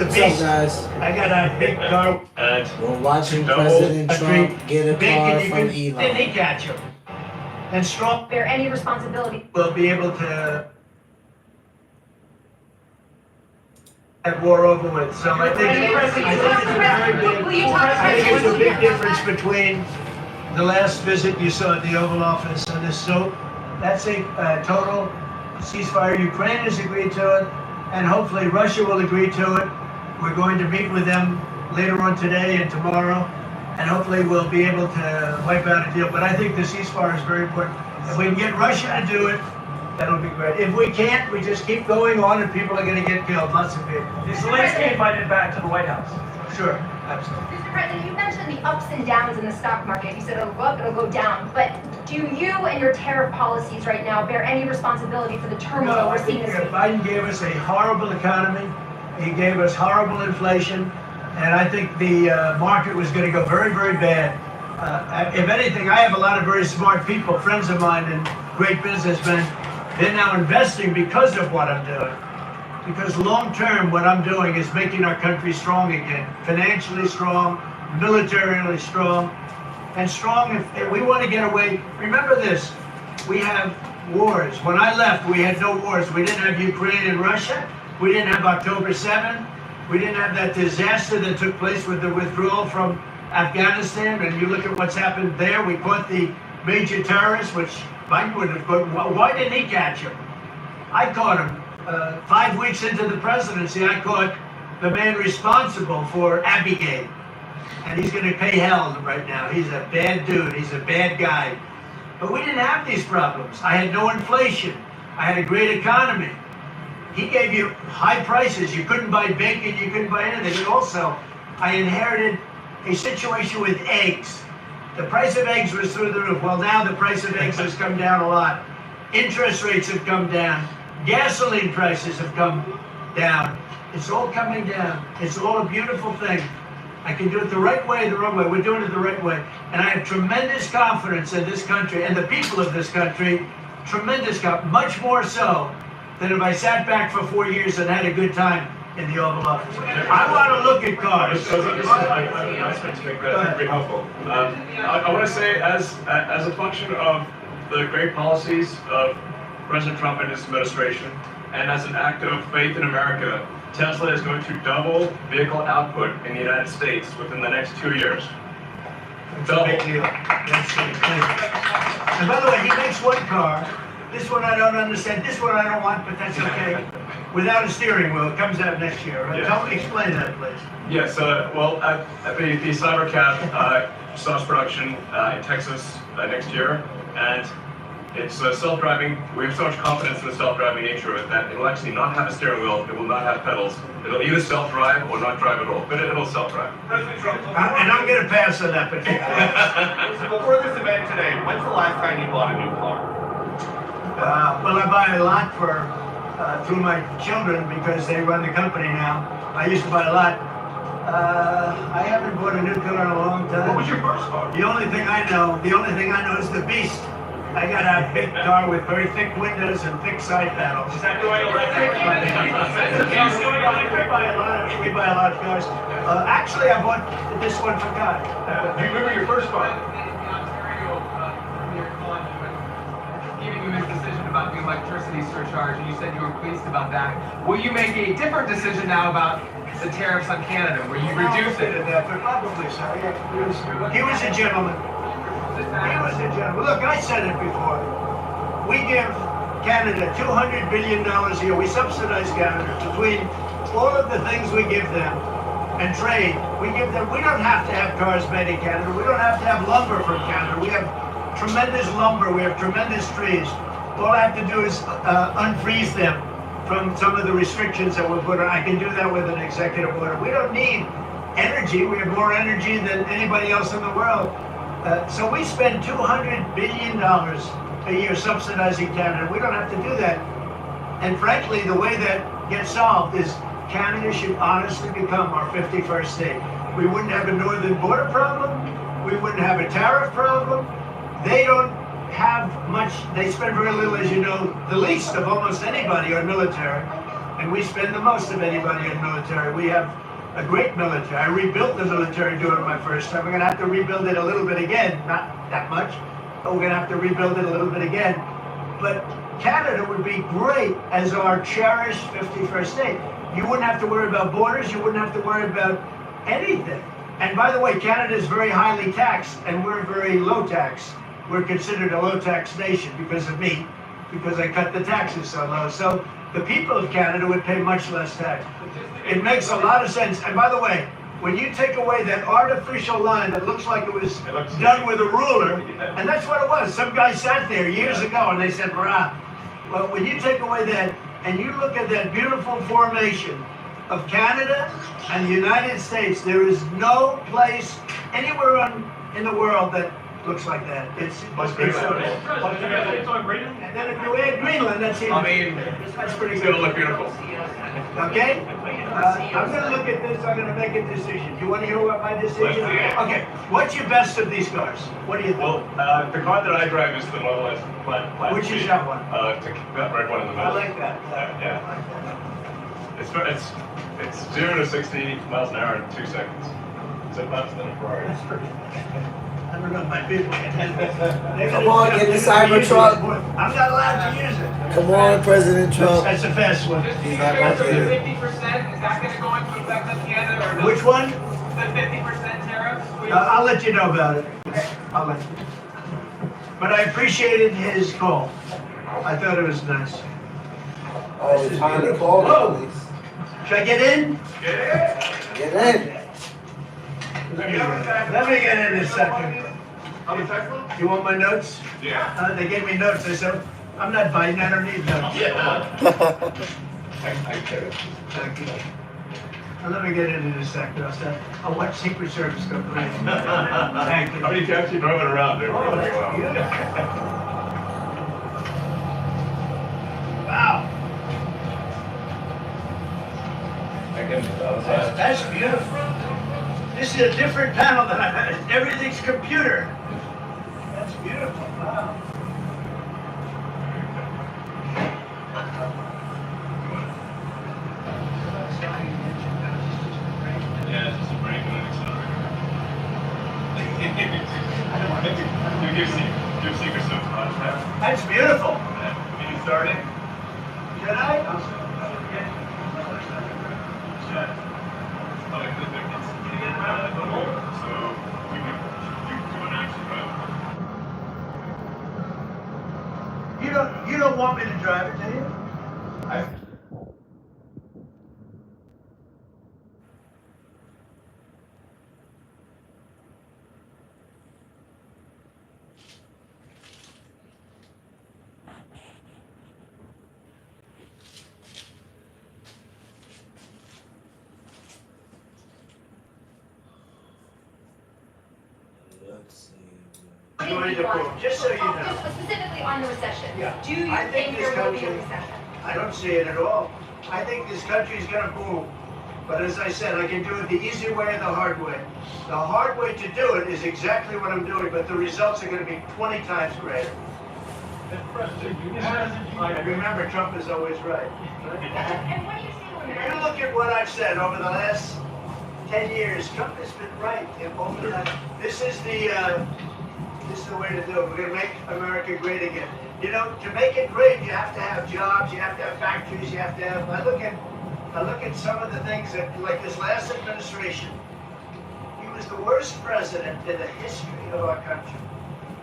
What's up, guys? I got a big car. We're watching President Trump get a car from Elon. Then he catch him. And Strong bear any responsibility. will be able to have war over with. So I think it's a big difference between the last visit you saw at the Oval Office and this. So that's a total ceasefire. Ukraine has agreed to it, and hopefully Russia will agree to it. We're going to meet with them later on today and tomorrow, and hopefully we'll be able to wipe out a deal. But I think the ceasefire is very important. If we can get Russia to do it, that'll be great. If we can't, we just keep going on and people are going to get killed, lots of people. Is Zelensky invited back to the White House? Sure, absolutely. Mr. President, you mentioned the ups and downs in the stock market. You said it'll go up, it'll go down. But do you and your tariff policies right now bear any responsibility for the turmoil No, I we're seeing think this week? Biden gave us a horrible economy. He gave us horrible inflation. And I think the market was going to go very, very bad. If anything, I have a lot of very smart people, friends of mine and great businessmen. They're now investing because of what I'm doing. Because long term, what I'm doing is making our country strong again. Financially strong, militarily strong, and strong if we want to get away. Remember this, we have wars. When I left, we had no wars. We didn't have Ukraine and Russia. We didn't have October 7th. We didn't have that disaster that took place with the withdrawal from Afghanistan. And you look at what's happened there. We caught the major terrorists, which Mike wouldn't have caught. Why didn't he catch him? I caught him. 5 weeks into the presidency, I caught the man responsible for Abigail. And he's going to pay hell right now. He's a bad dude. He's a bad guy. But we didn't have these problems. I had no inflation. I had a great economy. He gave you high prices. You couldn't buy bacon. You couldn't buy anything. And also, I inherited a situation with eggs. The price of eggs was through the roof. Well, now the price of eggs has come down a lot. Interest rates have come down. Gasoline prices have come down. It's all coming down. It's all a beautiful thing. I can do it the right way, the wrong way. We're doing it the right way. And I have tremendous confidence in this country and the people of this country. Tremendous confidence, much more so than if I sat back for 4 years and had a good time in the Oval Office. I want to look at cars. Very helpful. I want to say, as a function of the great policies of President Trump and his administration, and as an act of faith in America, Tesla is going to double vehicle output in the United States within the next 2 years. Double. Big deal. That's it. And by the way, he makes one car. This one I don't understand. This one I don't want, but that's okay. Without a steering wheel, it comes out next year. Right? Yes. Tell me, explain that, please. Yes, well, the Cybercab starts production in Texas next year, and it's self-driving. We have so much confidence in the self-driving nature of it that it will actually not have a steering wheel, it will not have pedals. It'll either self-drive or not drive at all, but it'll self-drive. And I'm going to pass on that particular. Before this event today, when's the last time you bought a new car? Well, I buy a lot through my children because they run the company now. I used to buy a lot. I haven't bought a new car in a long time. What was your first car? The only thing I know is the Beast. I got a big car with very thick windows and thick side panels. Is that going electric? We buy a lot of cars. Actually, I bought this one for God. Do you remember your first car? Giving you this decision about the electricity surcharge, and you said you were pleased about that. Will you make a different decision now about the tariffs on Canada? Will you reduce it? But probably so. Yeah. He was a gentleman. He was a gentleman. Look, I said it before. We give Canada $200 billion a year. We subsidize Canada between all of the things we give them and trade. We give them. We don't have to have cars made in Canada. We don't have to have lumber from Canada. We have tremendous lumber. We have tremendous trees. All I have to do is unfreeze them from some of the restrictions that were put on. I can do that with an executive order. We don't need energy. We have more energy than anybody else in the world. So we spend $200 billion a year subsidizing Canada. We don't have to do that. And frankly, the way that gets solved is Canada should honestly become our 51st state. We wouldn't have a northern border problem. We wouldn't have a tariff problem. They don't have much. They spend very little, as you know, the least of almost anybody on military. and we spend the most of anybody in the military. We have a great military. I rebuilt the military during my first time. We're going to have to rebuild it a little bit again. Not that much, but we're going to have to rebuild it a little bit again. But Canada would be great as our cherished 51st state. You wouldn't have to worry about borders. You wouldn't have to worry about anything. And by the way, Canada is very highly taxed, and we're very low tax. We're considered a low tax nation because of me, because I cut the taxes so low. So the people of Canada would pay much less tax. It makes a lot of sense. And by the way, when you take away that artificial line that looks like it was done with a ruler, and that's what it was. Some guy sat there years ago and they said, "Brah." Well, when you take away that and you look at that beautiful formation of Canada and the United States, there is no place anywhere in the world that looks like that. It's and then if you add Greenland, that's even. I mean, that's pretty it's good. gonna look beautiful. Okay? I'm going to look at this. I'm going to make a decision. You want to hear what my decision is? Okay. What's your best of these cars? What do you think? Well, the car that I drive is the Model S Plaid. Which is that one? That red one in the middle. I like that. Yeah. It's 0 to 60 miles an hour in 2 seconds. So faster than a Ferrari. That's pretty. I don't know, my people. Come on, get the Cybertruck. I'm not allowed to use it. Come on, President Trump. That's a fast one. Just to be He's not clear, gonna so do the it. 50%, is that going to go into effect on Canada or no? Which one? The 50% tariffs? I'll let you know about it. I'll let you. But I appreciated his call. I thought it was nice. Oh, it's time to call the police. Should I get in? Get in. Let me get in a second. You want my notes? Yeah. They gave me notes. I said, I'm not biting. I don't need notes. I get it. Thank you. Now, let me get in a second. I'll watch Secret Service go crazy. Thank you. How many cabs you driving around there? Oh, that's Wow. beautiful. Wow. That's beautiful. This is a different panel than I had. Everything's computer. That's beautiful. Wow. Yeah, it's just a brake and an accelerator. You give Secret Service much, man. That's beautiful. Can you start it? Did I? Yeah. So you can do an action drive. You don't want me to drive it, do you? Let's see. Just so you know. Just specifically on the recession. Yeah. Do you I think think this there will be a country- recession? I don't see it at all. I think this country is going to boom. But as I said, I can do it the easy way and the hard way. The hard way to do it is exactly what I'm doing, but the results are going to be 20 times greater. And remember, Trump is always right. And what do you see when If you look at what I've said over the last 10 years, Trump has been right. This is the way to do it. We're going to make America great again. You know, to make it great, you have to have jobs, you have to have factories, you have to have. I look at some of the things that, like this last administration. He was the worst president in the history of our country.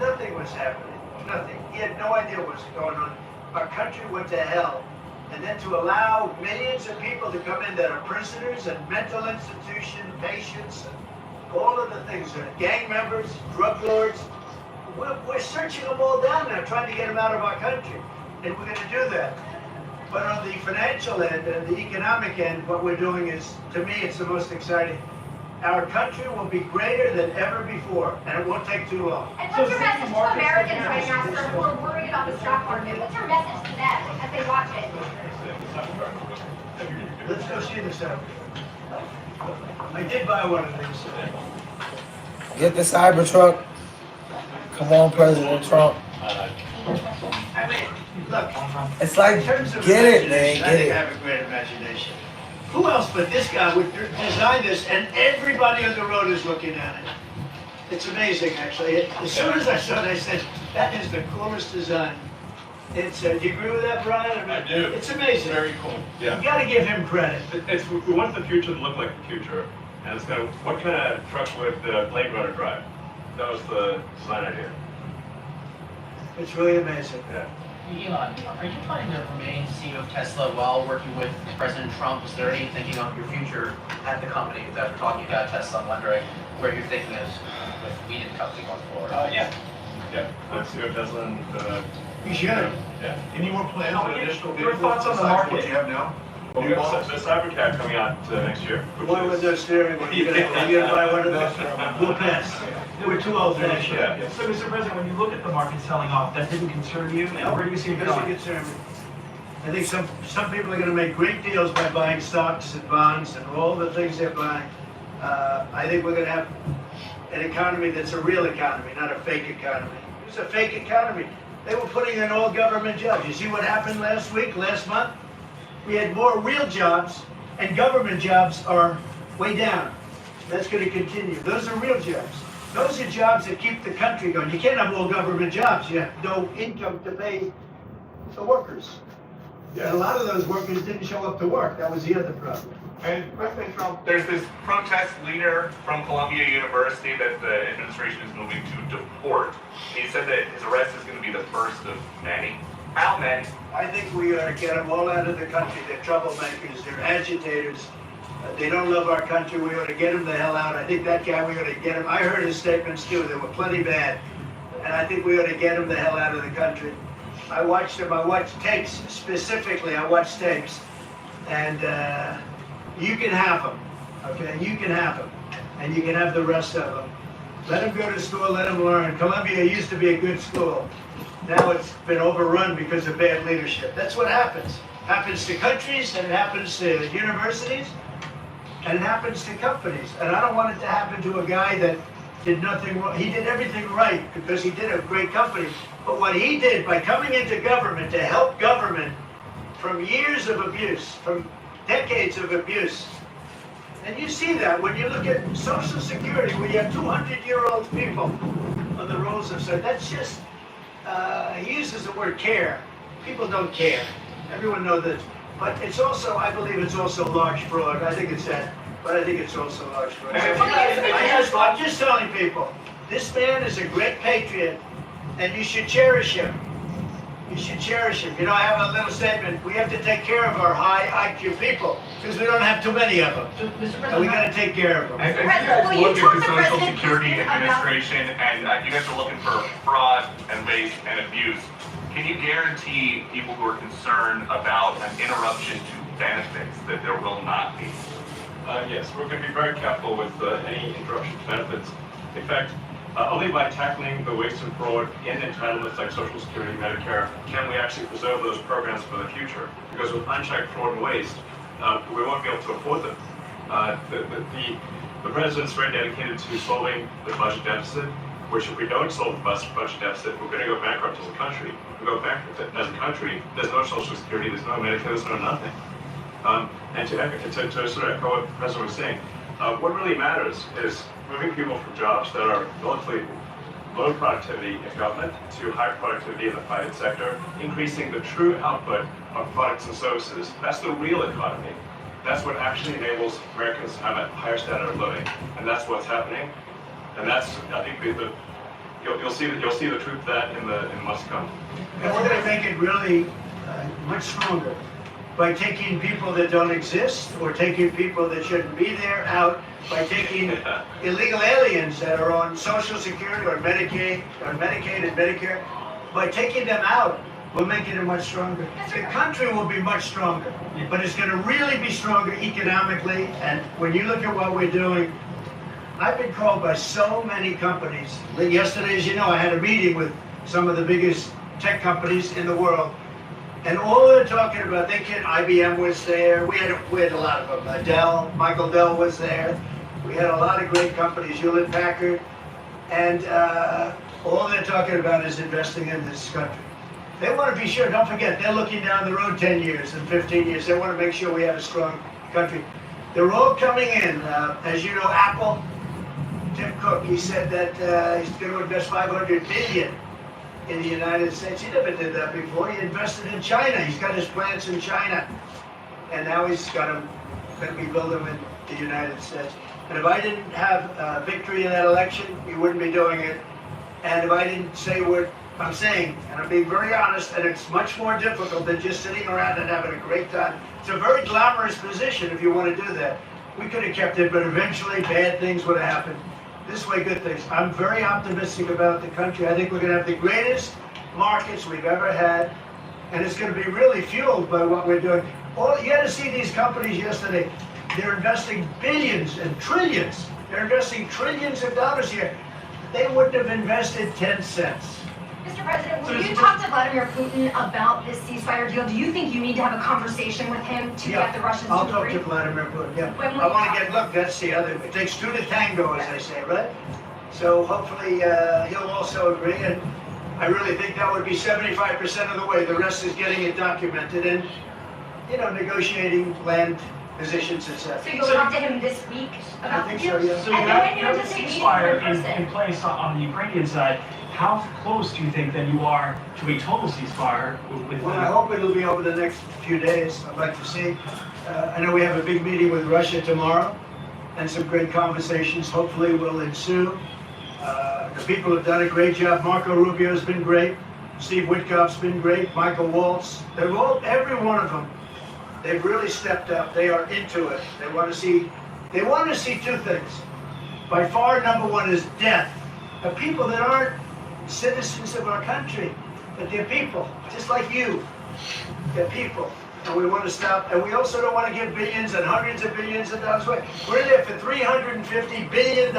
Nothing was happening. Nothing. He had no idea what was going on. Our country went to hell. And then to allow millions of people to come in that are prisoners and mental institution patients, and all of the things, gang members, drug lords, we're searching them all down now, trying to get them out of our country. And we're going to do that. But on the financial end and the economic end, what we're doing is, to me, it's the most exciting. Our country will be greater than ever before, and it won't take too long. And what's your message to Americans right now, sir, who are worried about the stock market? What's your message to them as they watch it? Let's go see this out. I did buy one of these. Get the Cybertruck. Come on, President Trump. I mean, Look, It's like, in terms of get it, man, imagination, I get think it. I have a great imagination. Who else but this guy would design this, and everybody on the road is looking at it. It's amazing, actually. As soon as I saw it, I said, that is the coolest design. It's, do you agree with that, Brian? I do. It's amazing. Very cool. You gotta give him credit. We want the future to look like the future, and it's kind of what kind of truck would the Blade Runner drive? That was the design idea. It's really amazing. Yeah. Elon, are you planning to remain CEO of Tesla while working with President Trump? Is there any thinking on your future at the company that we're talking about Tesla? I'm wondering where your thinking is with Weed and Company going forward. Yeah. Let's see what Tesla and You should. yeah. Any more plans on additional Your vehicles thoughts on the besides market? what you have now? Well, we have the Cybercab coming out next year. One with no steering wheel. You gonna buy one of those? We'll pass. We're too old fashioned. Yeah. So, Mr. President, when you look at the market selling off, that didn't concern you? And where do you see it Doesn't going? concern me. I think some people are gonna make great deals by buying stocks and bonds and all the things they're buying. I think we're gonna have an economy that's a real economy, not a fake economy. It's a fake economy. They were putting in all government jobs. You see what happened last month? We had more real jobs, and government jobs are way down. That's gonna continue. Those are real jobs. Those are jobs that keep the country going. You can't have all government jobs. You have no income to pay the workers. And a lot of those workers didn't show up to work. That was the other problem. And President Trump, there's this protest leader from Columbia University that the administration is moving to deport. He said that his arrest is going to be the first of many. How many? I think we ought to get them all out of the country. They're troublemakers. They're agitators. They don't love our country. We ought to get them the hell out. I think that guy, we ought to get him. I heard his statements too. They were plenty bad. And I think we ought to get him the hell out of the country. I watched them. I watched tapes specifically. I watched tapes. And you can have them. Okay? You can have them. And you can have the rest of them. Let them go to school. Let them learn. Columbia used to be a good school. Now it's been overrun because of bad leadership. That's what happens. Happens to countries, and it happens to universities, and it happens to companies. And I don't want it to happen to a guy that did nothing wrong. He did everything right because he did a great company. But what he did by coming into government to help government from years of abuse, from decades of abuse, and you see that when you look at Social Security, where you have 200-year-old people on the rolls of Social. That's just, he uses the word care. People don't care. Everyone knows that. But it's also, I believe it's also large fraud. I think it's that. But I think it's also large fraud. I'm just telling people, this man is a great patriot, and you should cherish him. You should cherish him. You know, I have a little statement. We have to take care of our high IQ people because we don't have too many of them. So, Mr. And we President, got to take care of them. As you President, guys will you look talk at the to Social President Security Putin about- Administration and you guys are looking for fraud and waste and abuse, can you guarantee people who are concerned about an interruption to benefits that there will not be? Yes, we're going to be very careful with any interruption to benefits. In fact, only by tackling the waste and fraud in entitlements like Social Security, Medicare, can we actually preserve those programs for the future. Because with unchecked fraud and waste, we won't be able to afford them. The president's very dedicated to solving the budget deficit, which if we don't solve the budget deficit, we're going to go bankrupt as a country. If we go bankrupt as a country, there's no Social Security, there's no Medicare, there's no nothing. And to sort of echo what the president was saying, what really matters is moving people from jobs that are relatively low productivity in government to high productivity in the private sector, increasing the true output of products and services. That's the real economy. That's what actually enables Americans to have a higher standard of living, and that's what's happening. And that's, I think, you'll see the truth of that in the months to come. And we're going to make it really much stronger by taking people that don't exist or taking people that shouldn't be there out, by taking illegal aliens that are on Social Security or Medicaid and Medicare, by taking them out, we're making it much stronger. The country will be much stronger, but it's going to really be stronger economically. And when you look at what we're doing, I've been called by so many companies. Yesterday, as you know, I had a meeting with some of the biggest tech companies in the world. And all they're talking about, IBM was there. We had a lot of them. Dell, Michael Dell was there. We had a lot of great companies, Hewlett Packard. And all they're talking about is investing in this country. They want to be sure, don't forget, they're looking down the road 10 years and 15 years. They want to make sure we have a strong country. They're all coming in. As you know, Apple, Tim Cook, he said that he's going to invest $500 billion in the United States. He never did that before. He invested in China. He's got his plants in China. And now he's got them, going to be building them in the United States. And if I didn't have victory in that election, he wouldn't be doing it. And if I didn't say what I'm saying, and I'm being very honest, and it's much more difficult than just sitting around and having a great time. It's a very glamorous position if you want to do that. We could have kept it, but eventually bad things would have happened. This way, good things. I'm very optimistic about the country. I think we're going to have the greatest markets we've ever had, and it's going to be really fueled by what we're doing. You had to see these companies yesterday. They're investing billions and trillions. They're investing trillions of dollars here. They wouldn't have invested 10 cents. Mr. President, will you talk to Vladimir Putin about this ceasefire deal? Do you think you need to have a conversation with him to get the Russians I'll to talk agree? to Vladimir Putin, yeah. When will I you want talk? to get, look, that's the other, it takes two to tango, as they say, right? So hopefully he'll also agree, and I really think that would be 75% of the way. The rest is getting it documented and, negotiating land positions, etc. So you'll talk to him this week about I the think so, deal? yeah. So And you then have, when you you have a anticipate meeting ceasefire in in person? place on the Ukrainian side. How close do you think that you are to a total ceasefire with Well, I hope it'll be over the next few days. I'd like to see. I know we have a big meeting with Russia tomorrow, and some great conversations hopefully will ensue. The people have done a great job. Marco Rubio's been great. Steve Witkoff's been great. Michael Waltz. Every one of them, they've really stepped up. They are into it. They want to see two things. By far, number one is death. The people that aren't citizens of our country, but they're people, just like you. They're people, and we want to stop. And we also don't want to give billions and hundreds of billions of dollars away. We're there for $350 billion,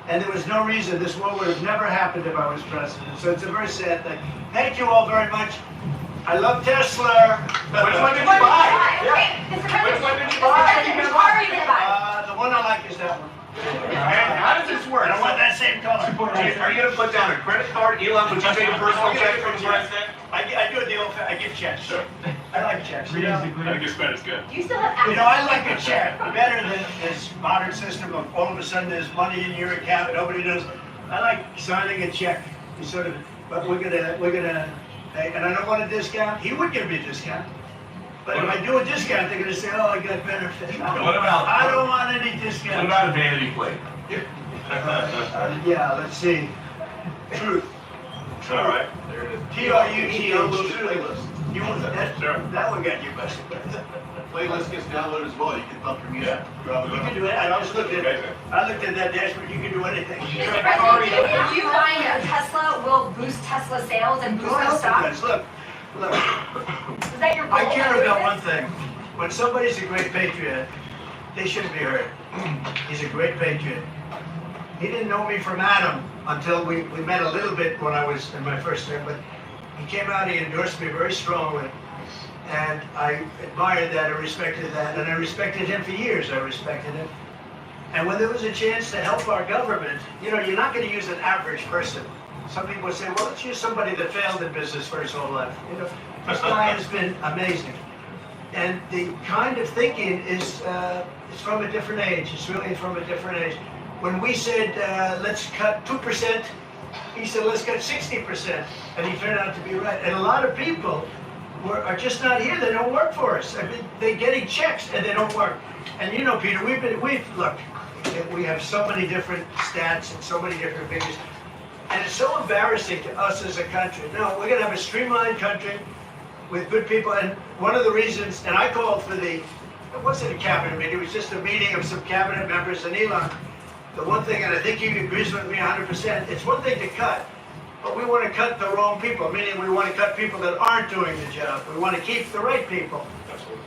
and there was no reason this war would have never happened if I was president. So it's a very sad thing. Thank you all very much. I love Tesla. Which one did you What did you buy? buy? Okay, Mr. President, Which one did you Mr. buy? President, which car are you gonna buy? The one I like is that one. And how does this work? I want that same color. Are you gonna put down a credit card? Elon, would you take a personal check from the president? I do a deal. I give checks. Sure. I like checks. You know? basically? I think your spend is good. Do you still have access? I like a check better than this modern system of all of a sudden there's money in your account and nobody knows. I like signing a check. But we're gonna, and I don't want a discount. He would give me a discount. But if I do a discount, they're gonna say, oh, I got benefits. I don't want any discount. What about a vanity plate? Yeah, let's see. Truth. All right. Truth. You want that? Sure. That one got you busted. Playlist gets downloaded as well. You can bump your music. You can do it. I just looked at that dashboard. You can do anything. Mr. President, if you buying a Tesla will boost Tesla sales and boost their stock? Look. Is that your goal? I care about one thing. When somebody's a great patriot, they shouldn't be hurt. He's a great patriot. He didn't know me from Adam until we met a little bit when I was in my first term, but he came out, he endorsed me very strongly. And I admired that, I respected that, and I respected him for years, I respected him. And when there was a chance to help our government, you're not going to use an average person. Some people say, well, let's use somebody that failed in business for his whole life. This guy has been amazing. And the kind of thinking is it's from a different age. It's really from a different age. When we said, let's cut 2%, he said, let's cut 60%. And he turned out to be right. And a lot of people are just not here. They don't work for us. I mean, they're getting checks and they don't work. And Peter, look, we have so many different stats and so many different figures. And it's so embarrassing to us as a country. No, we're going to have a streamlined country with good people. And one of the reasons, and I called for it wasn't a cabinet meeting, it was just a meeting of some cabinet members and Elon. The one thing, and I think he agrees with me 100%, it's one thing to cut, but we want to cut the wrong people, meaning we want to cut people that aren't doing the job. We want to keep the right people.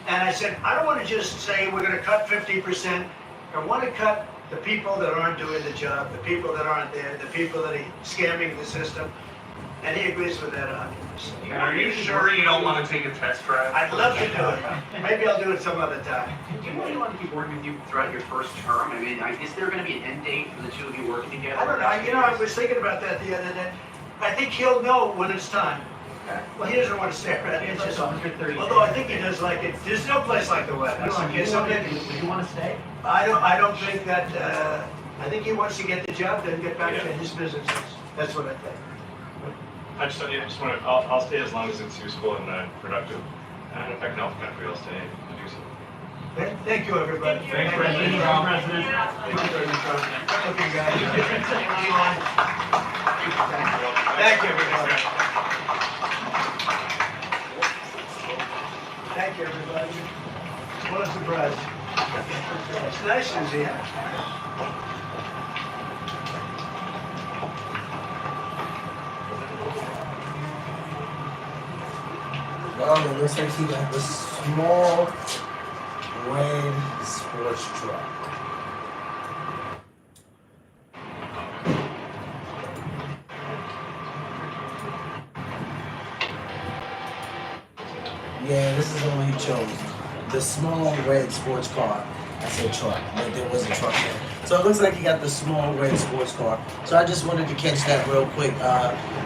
And I said, I don't want to just say we're going to cut 50%. I want to cut the people that aren't doing the job, the people that aren't there, the people that are scamming the system. And he agrees with that 100%. And are you sure you don't want to take a test drive? I'd love to do it. Maybe I'll do it some other time. Do you want Elon to keep working with you throughout your first term? I mean, is there going to be an end date for the two of you working together? I don't know. I was thinking about that the other day. I think he'll know when it's time. Well, he doesn't want to stay around. It's just 130. Although I think he does like it. There's no place like the White House. Okay, so Would you want to stay? I don't think that. I think he wants to get the job, then get back to his businesses. That's what I think. I just want to, I'll stay as long as it's useful and productive. And if I can help the country, I'll stay and do so. Thank you, everybody. Thanks, President Trump. Thank you, President Trump. Thank you, guys. Thank you, everybody. Thank you, everybody. What a surprise. It's nice, Susie, huh? Well, it looks like he got the small red sports truck. Yeah, this is the one he chose. The small red sports car. I said truck, but there was a truck there. So it looks like he got the small red sports car. So I just wanted to catch that real quick.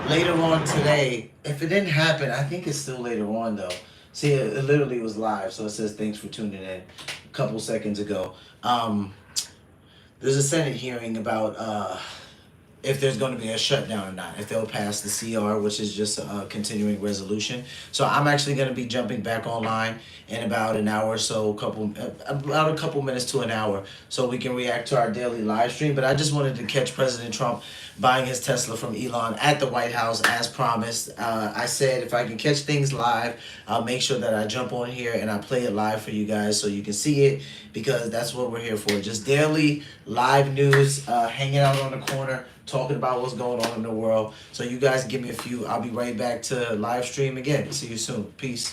Later on today, if it didn't happen, I think it's still later on though. See, it literally was live, so it says thanks for tuning in a couple seconds ago. There's a Senate hearing about if there's going to be a shutdown or not, if they'll pass the CR, which is just a continuing resolution. So I'm actually going to be jumping back online in about an hour or so, about a couple minutes to an hour, so we can react to our daily live stream. But I just wanted to catch President Trump buying his Tesla from Elon at the White House as promised. I said if I can catch things live, I'll make sure that I jump on here and I play it live for you guys so you can see it, because that's what we're here for. Just daily live news, hanging out on the corner, talking about what's going on in the world. So you guys give me a few. I'll be right back to live stream again. See you soon. Peace.